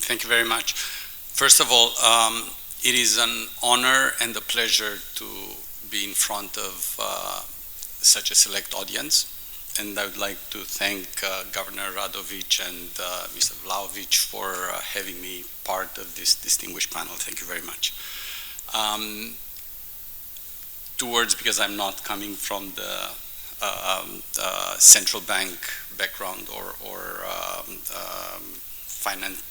Thank you very much. First of all, it is an honor and a pleasure to be in front of such a select audience. And I would like to thank Governor Radovic and Mr. Vlahovic for having me part of this distinguished panel. Thank you very much. Two words, because I'm not coming from the central bank background or finance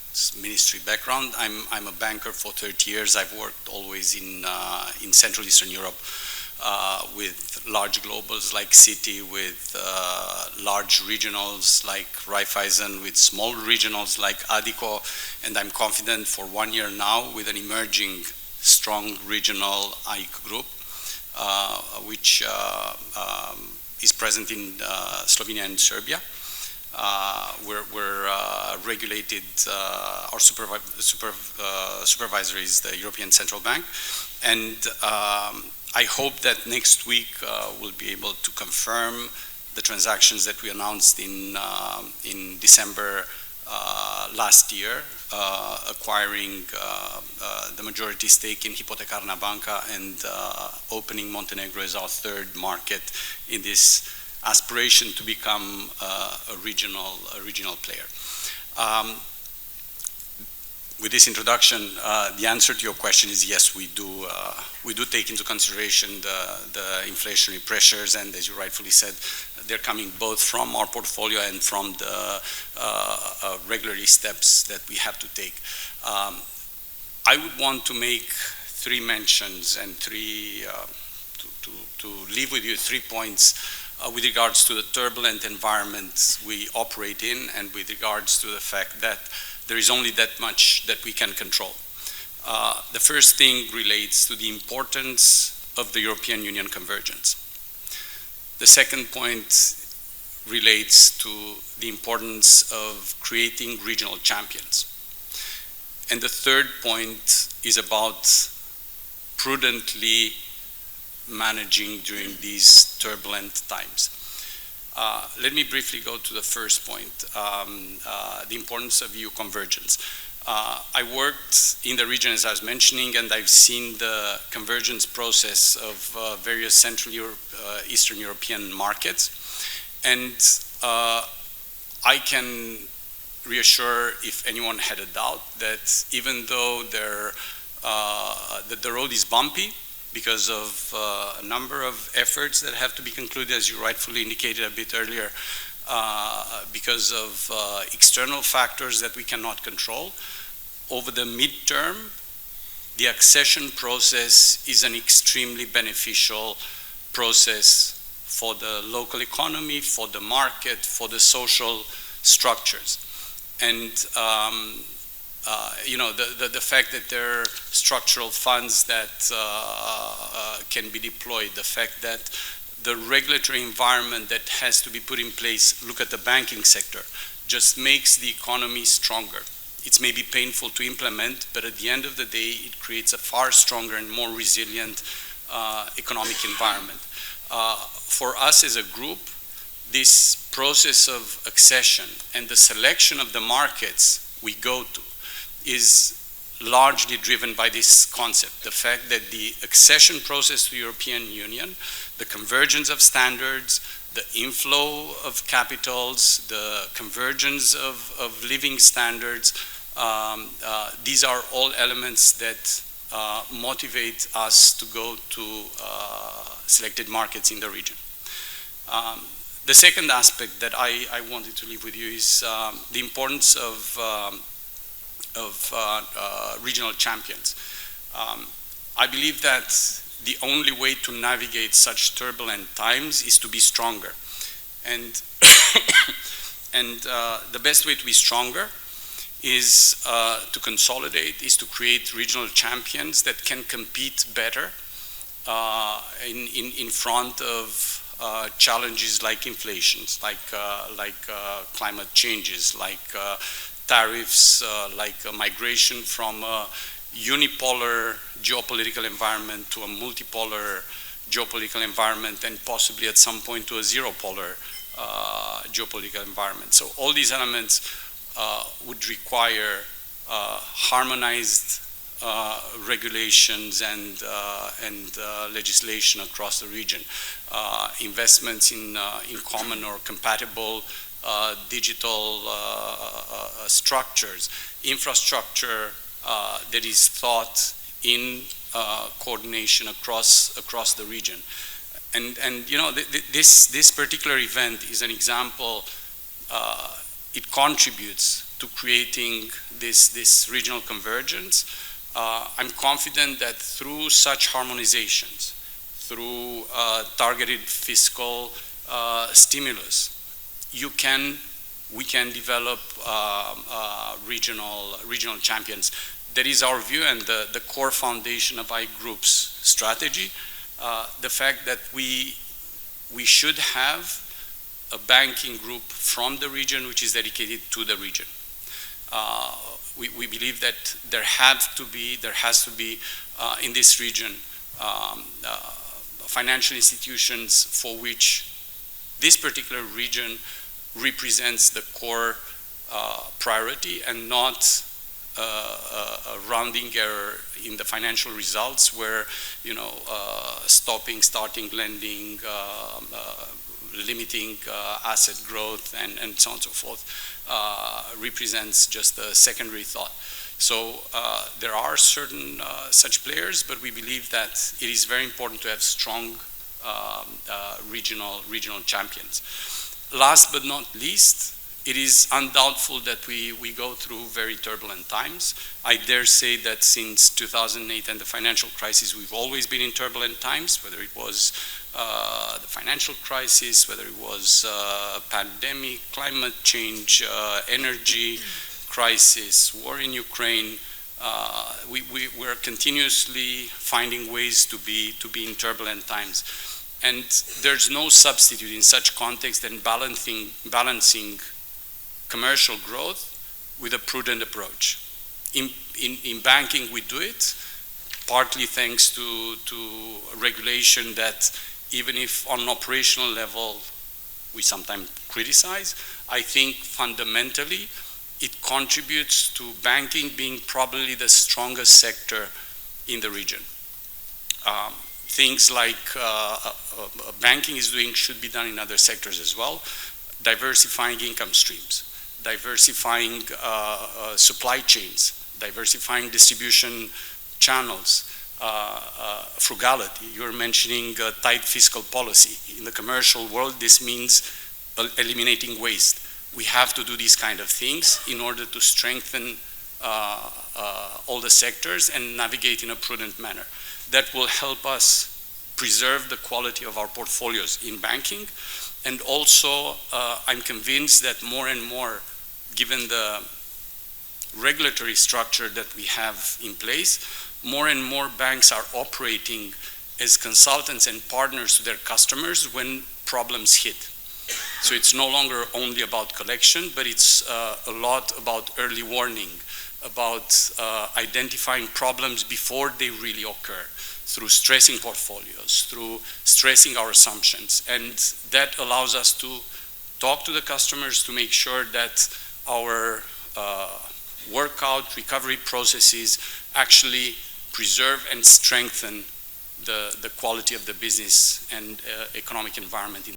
ministry background. I'm a banker for 30 years. I've worked always in Central Eastern Europe with large globals like Citi, with large regionals like Raiffeisen, with small regionals like Adico, and I'm confident for 1 year now with an emerging strong regional AikGroup, which is present in Slovenia and Serbia. We're regulated, our supervisor is the European Central Bank, and I hope that next week we'll be able to confirm the transactions that we announced in December last year, acquiring the majority stake in Hipotekarna Banka and opening Montenegro as our third market in this aspiration to become a regional player. With this introduction, the answer to your question is yes, we do take into consideration the inflationary pressures, and as you rightfully said, they're coming both from our portfolio and from the regulatory steps that we have to take. I would want to make three mentions and to leave with you 3 points with regards to the turbulent environment we operate in, and with regards to the fact that there is only that much that we can control. The first thing relates to the importance of the European Union convergence. The second point relates to the importance of creating regional champions. And the third point is about prudently managing during these turbulent times. Let me briefly go to the first point, the importance of EU convergence. I worked in the region, as I was mentioning, and I've seen the convergence process of various Central Eastern European markets. And I can reassure, if anyone had a doubt, that even though the road is bumpy, because of a number of efforts that have to be concluded, as you rightfully indicated a bit earlier, because of external factors that we cannot control. Over the midterm, the accession process is an extremely beneficial process for the local economy, for the market, for the social structures. And you know, the fact that there are structural funds that can be deployed, the fact that the regulatory environment that has to be put in place, look at the banking sector, just makes the economy stronger. It's maybe painful to implement, but at the end of the day, it creates a far stronger and more resilient economic environment. For us as a group, this process of accession and the selection of the markets we go to is largely driven by this concept, the fact that the accession process to the European Union, the convergence of standards, the inflow of capitals, the convergence of living standards, these are all elements that motivate us to go to selected markets in the region. The second aspect that I wanted to leave with you is the importance of regional champions. I believe that the only way to navigate such turbulent times is to be stronger. And, the best way to be stronger is to consolidate, is to create regional champions that can compete better in front of challenges like inflations, like climate changes, like tariffs, like migration from a unipolar geopolitical environment to a multipolar geopolitical environment, and possibly at some point to a zero-polar geopolitical environment. So all these elements would require harmonized regulations and legislation across the region, investments in common or compatible digital structures, infrastructure that is thought in coordination across the region. And you know, this particular event is an example. It contributes to creating this regional convergence. I'm confident that through such harmonizations, through targeted fiscal stimulus, we can develop regional champions. That is our view and the core foundation of AikGroup's strategy. The fact that we should have a banking group from the region which is dedicated to the region. We believe that there has to be in this region financial institutions for which this particular region represents the core priority and not a rounding error in the financial results where, you know, stopping, starting lending, limiting asset growth and so on and so forth represents just a secondary thought. So there are certain such players, but we believe that it is very important to have strong regional champions. Last but not least, it is undoubtful that we go through very turbulent times. I dare say that since 2008 and the financial crisis, we've always been in turbulent times, whether it was the financial crisis, whether it was pandemic, climate change, energy crisis, war in Ukraine. We're continuously finding ways to be in turbulent times. And there's no substitute in such context than balancing commercial growth with a prudent approach. In banking, we do it, partly thanks to regulation that, even if on an operational level we sometimes criticize, I think fundamentally it contributes to banking being probably the strongest sector in the region. Things like banking is doing should be done in other sectors as well. Diversifying income streams, diversifying supply chains, diversifying distribution channels, frugality. You're mentioning tight fiscal policy. In the commercial world, this means eliminating waste. We have to do these kind of things in order to strengthen all the sectors and navigate in a prudent manner. That will help us preserve the quality of our portfolios in banking. And also, I'm convinced that more and more, given the regulatory structure that we have in place, more and more banks are operating as consultants and partners to their customers when problems hit. So it's no longer only about collection, but it's a lot about early warning, about identifying problems before they really occur, through stressing portfolios, through stressing our assumptions. And that allows us to talk to the customers to make sure that our workout recovery processes actually preserve and strengthen the quality of the business and economic environment in